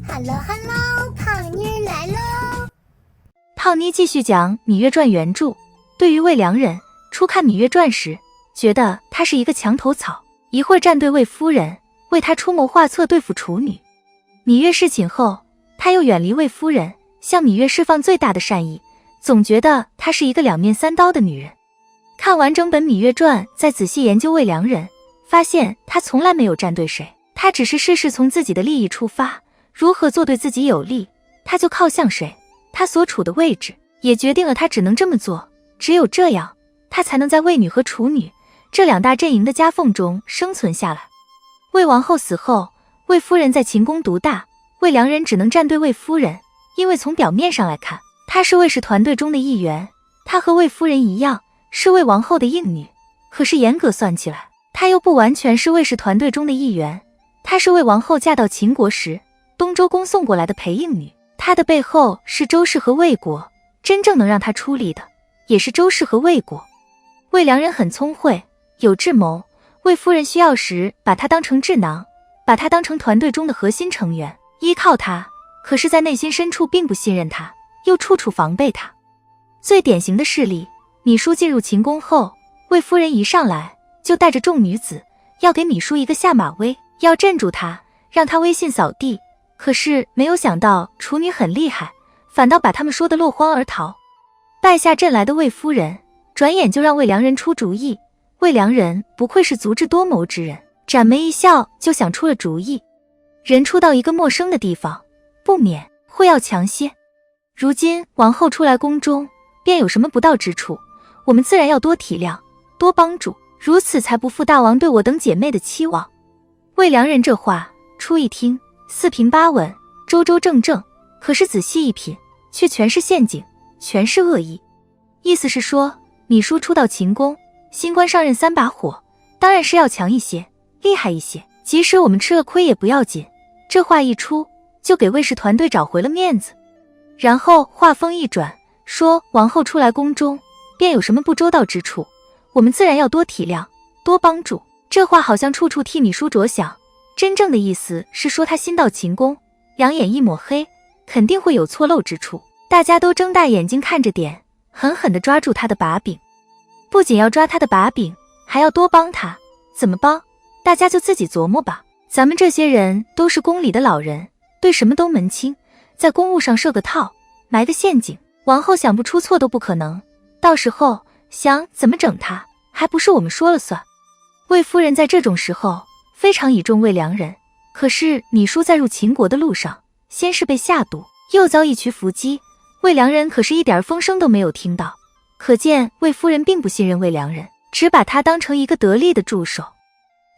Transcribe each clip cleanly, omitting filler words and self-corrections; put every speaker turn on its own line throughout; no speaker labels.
Hello， 胖妮儿来喽！
胖妮继续讲《芈月传》原著。对于魏良人，初看《芈月传》时，觉得他是一个墙头草，一会儿站队魏夫人，为他出谋划策对付处女。芈月侍寝后，他又远离魏夫人，向芈月释放最大的善意，总觉得她是一个两面三刀的女人。看完整本《芈月传》，再仔细研究魏良人，发现他从来没有站队谁，他只是事事从自己的利益出发，如何做对自己有利，他就靠向谁。他所处的位置也决定了他只能这么做，只有这样，他才能在魏女和处女这两大阵营的夹缝中生存下来。魏王后死后，魏夫人在秦宫独大，魏良人只能站队魏夫人，因为从表面上来看，他是魏氏团队中的一员，他和魏夫人一样是魏王后的应女，可是严格算起来，他又不完全是魏氏团队中的一员，他是魏王后嫁到秦国时东周公送过来的陪应女，他的背后是周氏和魏国，真正能让他出力的也是周氏和魏国。魏良人很聪慧，有智谋，魏夫人需要时把他当成智囊，把他当成团队中的核心成员，依靠他，可是在内心深处并不信任他，又处处防备他。最典型的事例，芈姝进入秦宫后，魏夫人一上来就带着众女子要给芈姝一个下马威，要镇住她，让她威信扫地。可是没有想到处女很厉害，反倒把他们说得落荒而逃。败下阵来的魏夫人转眼就让魏良人出主意，魏良人不愧是足智多谋之人，展眉一笑就想出了主意。人初到一个陌生的地方，不免会要强些。如今王后出来宫中，便有什么不到之处，我们自然要多体谅，多帮助，如此才不负大王对我等姐妹的期望。魏良人这话初一听，四平八稳，周周正正，可是仔细一品，却全是陷阱，全是恶意。意思是说，芈姝初到秦宫，新官上任3把火，当然是要强一些，厉害一些，即使我们吃了亏也不要紧。这话一出，就给魏氏团队找回了面子。然后话锋一转，说王后出来宫中，便有什么不周到之处，我们自然要多体谅，多帮助。这话好像处处替芈姝着想，真正的意思是说她新到秦宫，两眼一抹黑，肯定会有错漏之处，大家都睁大眼睛看着点，狠狠地抓住她的把柄。不仅要抓她的把柄，还要多帮她。怎么帮？大家就自己琢磨吧。咱们这些人都是宫里的老人，对什么都门清，在公务上设个套，埋个陷阱，王后想不出错都不可能。到时候想怎么整她，还不是我们说了算。魏夫人在这种时候非常倚重魏良人，可是芈姝在入秦国的路上，先是被下毒，又遭一渠伏击，魏良人可是一点风声都没有听到。可见魏夫人并不信任魏良人，只把他当成一个得力的助手。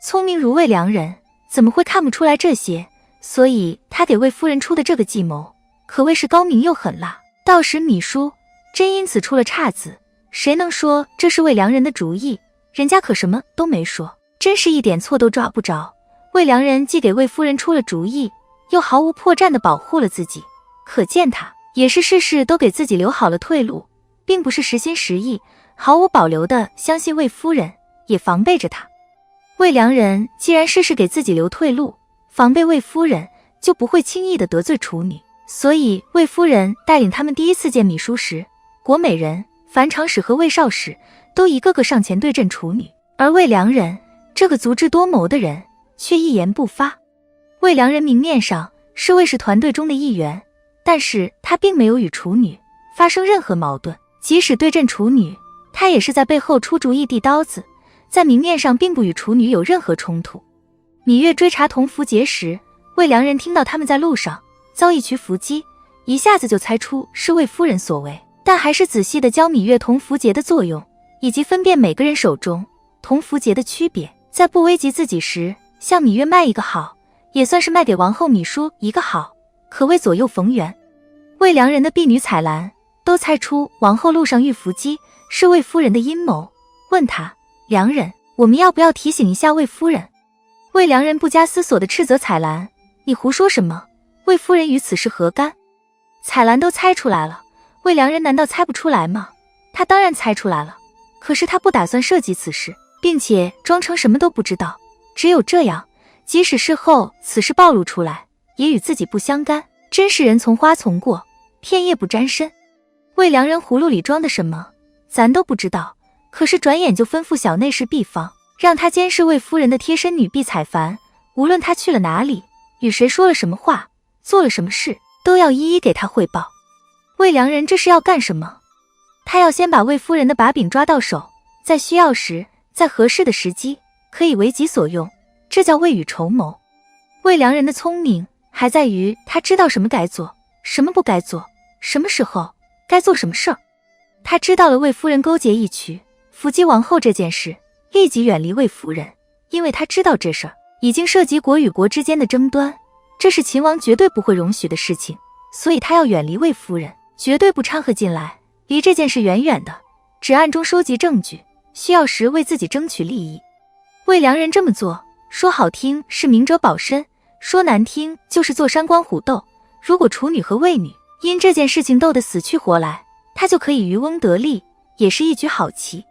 聪明如魏良人，怎么会看不出来这些？所以他给魏夫人出的这个计谋，可谓是高明又狠辣。到时芈姝真因此出了岔子，谁能说这是魏良人的主意？人家可什么都没说，真是一点错都抓不着。魏良人既给魏夫人出了主意，又毫无破绽地保护了自己，可见他也是事事都给自己留好了退路，并不是实心实意毫无保留地相信魏夫人，也防备着他。魏良人既然事事给自己留退路，防备魏夫人，就不会轻易地得罪处女。所以魏夫人带领他们第一次见芈姝时，国美人、樊长史和魏少史都一个个上前对阵处女，而魏良人这个足智多谋的人却一言不发。魏良人明面上是魏氏团队中的一员，但是他并没有与处女发生任何矛盾，即使对阵处女，他也是在背后出主意递刀子，在明面上并不与处女有任何冲突。芈月追查同符节时，魏良人听到他们在路上遭一渠伏击，一下子就猜出是魏夫人所为，但还是仔细地教芈月同符节的作用，以及分辨每个人手中同符节的区别，在不危及自己时向芈月卖一个好，也算是卖给王后芈姝一个好，可谓左右逢源。魏良人的婢女彩兰都猜出王后路上遇伏击是魏夫人的阴谋，问他：良人，我们要不要提醒一下魏夫人？魏良人不加思索地斥责彩兰：你胡说什么？魏夫人与此事何干？彩兰都猜出来了，魏良人难道猜不出来吗？他当然猜出来了，可是他不打算涉及此事，并且装成什么都不知道。只有这样，即使事后此事暴露出来，也与自己不相干，真是人从花丛过，片叶不沾身。魏良人葫芦里装的什么，咱都不知道，可是转眼就吩咐小内侍婢房，让他监视魏夫人的贴身女婢采凡，无论她去了哪里，与谁说了什么话，做了什么事，都要一一给他汇报。魏良人这是要干什么？他要先把魏夫人的把柄抓到手，在需要时，在合适的时机，可以为己所用，这叫未雨绸缪。魏良人的聪明还在于他知道什么该做，什么不该做，什么时候该做什么事儿。他知道了魏夫人勾结义渠伏击王后这件事，立即远离魏夫人，因为他知道这事儿已经涉及国与国之间的争端，这是秦王绝对不会容许的事情，所以他要远离魏夫人，绝对不掺和进来，离这件事远远的，只暗中收集证据，需要时为自己争取利益。魏良人这么做，说好听是明哲保身，说难听就是做山关虎斗。如果处女和魏女因这件事情斗得死去活来，他就可以渔翁得利，也是一局好棋。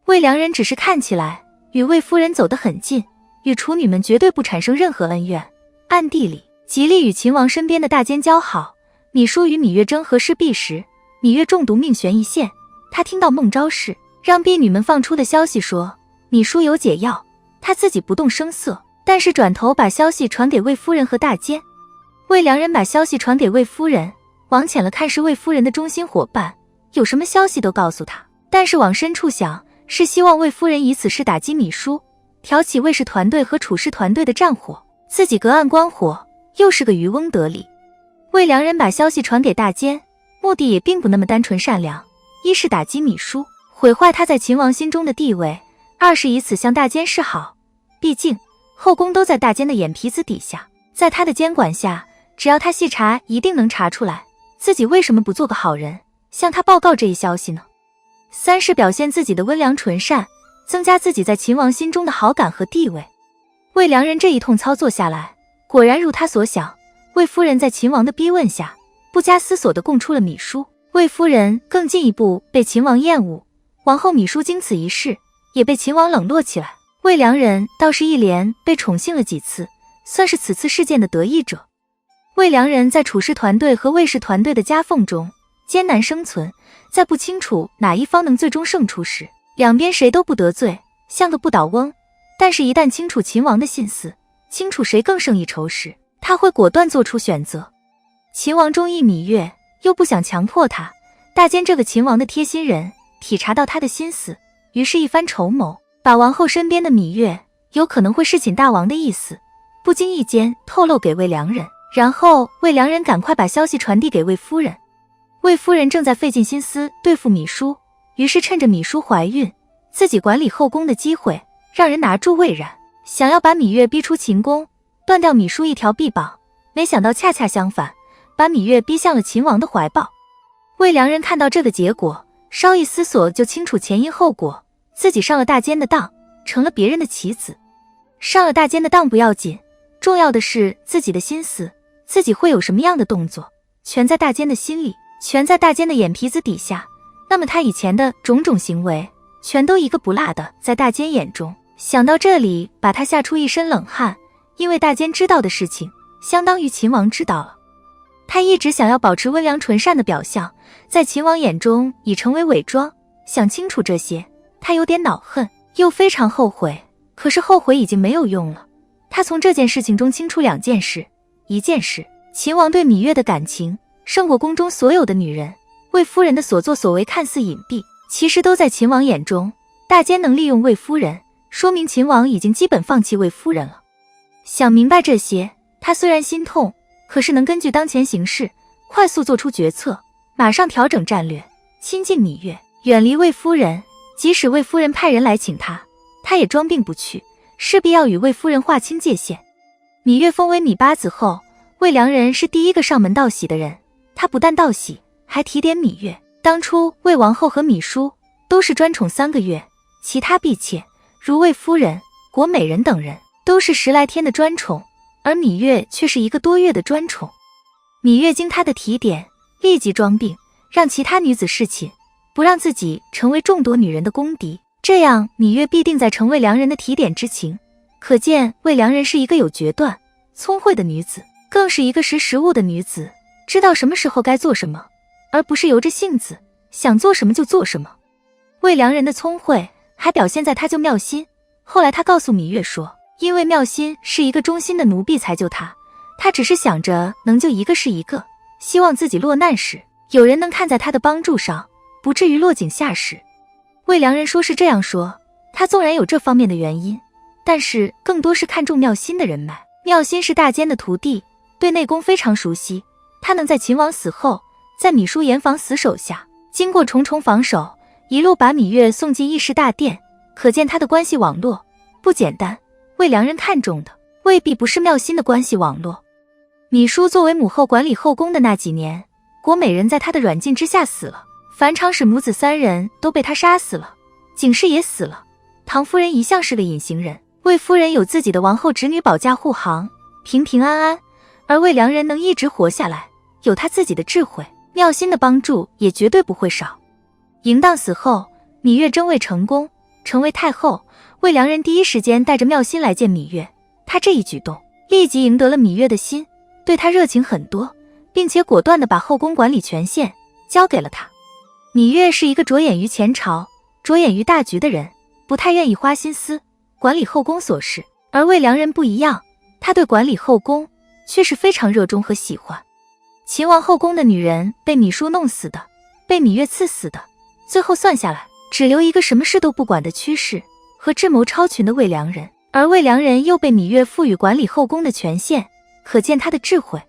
魏良人只是看起来与魏夫人走得很近，与处女们绝对不产生任何恩怨，暗地里极力与秦王身边的大监交好。芈姝与芈月争和氏璧时，芈月中毒命悬一线，他听到孟昭氏让婢女们放出的消息说芈姝有解药，他自己不动声色，但是转头把消息传给魏夫人和大监。魏良人把消息传给魏夫人，往浅了看是魏夫人的忠心伙伴，有什么消息都告诉他，但是往深处想，是希望魏夫人以此事打击芈姝，挑起魏氏团队和楚氏团队的战火，自己隔岸观火，又是个渔翁得利。魏良人把消息传给大监，目的也并不那么单纯善良，一是打击芈姝，毁坏他在秦王心中的地位，二是以此向大监示好。毕竟后宫都在大监的眼皮子底下，在他的监管下，只要他细查一定能查出来，自己为什么不做个好人，向他报告这一消息呢？三是表现自己的温良纯善，增加自己在秦王心中的好感和地位。魏良人这一通操作下来，果然如他所想，魏夫人在秦王的逼问下，不加思索地供出了芈姝。魏夫人更进一步被秦王厌恶，王后芈姝经此一事，也被秦王冷落起来。魏良人倒是一连被宠幸了几次，算是此次事件的得益者。魏良人在楚氏团队和魏氏团队的夹缝中艰难生存，在不清楚哪一方能最终胜出时，两边谁都不得罪，像个不倒翁。但是一旦清楚秦王的心思，清楚谁更胜一筹时，他会果断做出选择。秦王中意芈月，又不想强迫他，大监这个秦王的贴心人体察到他的心思，于是一番筹谋，把王后身边的芈月有可能会侍寝大王的意思不经意间透露给魏良人，然后魏良人赶快把消息传递给魏夫人。魏夫人正在费尽心思对付芈姝，于是趁着芈姝怀孕，自己管理后宫的机会，让人拿住魏然，想要把芈月逼出秦宫，断掉芈姝一条臂膀。没想到恰恰相反，把芈月逼向了秦王的怀抱。魏良人看到这个结果，稍一思索就清楚前因后果，自己上了大监的当，成了别人的棋子。上了大监的当不要紧，重要的是自己的心思，自己会有什么样的动作，全在大监的心里，全在大监的眼皮子底下。那么他以前的种种行为，全都一个不落的在大监眼中。想到这里，把他吓出一身冷汗，因为大监知道的事情，相当于秦王知道了。他一直想要保持温良纯善的表象，在秦王眼中已成为伪装。想清楚这些，他有点恼恨，又非常后悔，可是后悔已经没有用了。他从这件事情中清楚两件事，一件事，秦王对芈月的感情胜过宫中所有的女人，魏夫人的所作所为看似隐蔽，其实都在秦王眼中。大监能利用魏夫人，说明秦王已经基本放弃魏夫人了。想明白这些，他虽然心痛，可是能根据当前形势快速做出决策，马上调整战略，亲近芈月，远离魏夫人。即使魏夫人派人来请他，他也装病不去，势必要与魏夫人划清界限。芈月封为芈八子后，魏良人是第一个上门道喜的人，他不但道喜，还提点芈月。当初魏王后和芈姝都是专宠3个月，其他婢妾如魏夫人、果美人等人都是10来天的专宠，而芈月却是1个多月的专宠。芈月经他的提点，立即装病，让其他女子侍寝，不让自己成为众多女人的公敌，这样芈月必定在成魏良人的提点之情。可见魏良人是一个有决断、聪慧的女子，更是一个识时务的女子，知道什么时候该做什么，而不是由着性子，想做什么就做什么。魏良人的聪慧还表现在他救妙心。后来他告诉芈月说，因为妙心是一个忠心的奴婢才救他，他只是想着能救一个是一个，希望自己落难时有人能看在他的帮助上，不至于落井下石。魏良人说是这样说，他纵然有这方面的原因，但是更多是看重妙心的人脉。妙心是大坚的徒弟，对内功非常熟悉，他能在秦王死后，在芈书严防死守下，经过重重防守，一路把芈月送进议事大殿，可见他的关系网络不简单。魏良人看中的未必不是妙心的关系网络。芈书作为母后管理后宫的那几年，郭美人在他的软禁之下死了，樊长史母子3人都被他杀死了，景氏也死了。唐夫人一向是个隐形人，魏夫人有自己的王后侄女保驾护航，平平安安，而魏良人能一直活下来，有他自己的智慧，妙心的帮助也绝对不会少。嬴荡死后，芈月争位成功，成为太后，魏良人第一时间带着妙心来见芈月，他这一举动立即赢得了芈月的心，对他热情很多，并且果断地把后宫管理权限交给了他。芈月是一个着眼于前朝、着眼于大局的人，不太愿意花心思管理后宫琐事，而魏良人不一样，他对管理后宫却是非常热衷和喜欢。秦王后宫的女人被芈书弄死的，被芈月赐死的，最后算下来只留一个什么事都不管的趋势和智谋超群的魏良人，而魏良人又被芈月赋予管理后宫的权限，可见他的智慧。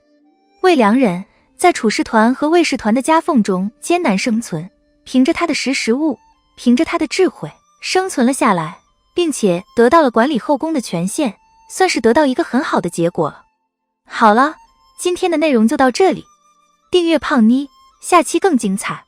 魏良人在楚氏团和魏氏团的夹缝中艰难生存，凭着他的识时务，凭着他的智慧生存了下来，并且得到了管理后宫的权限，算是得到一个很好的结果了。好了，今天的内容就到这里，订阅胖妮，下期更精彩。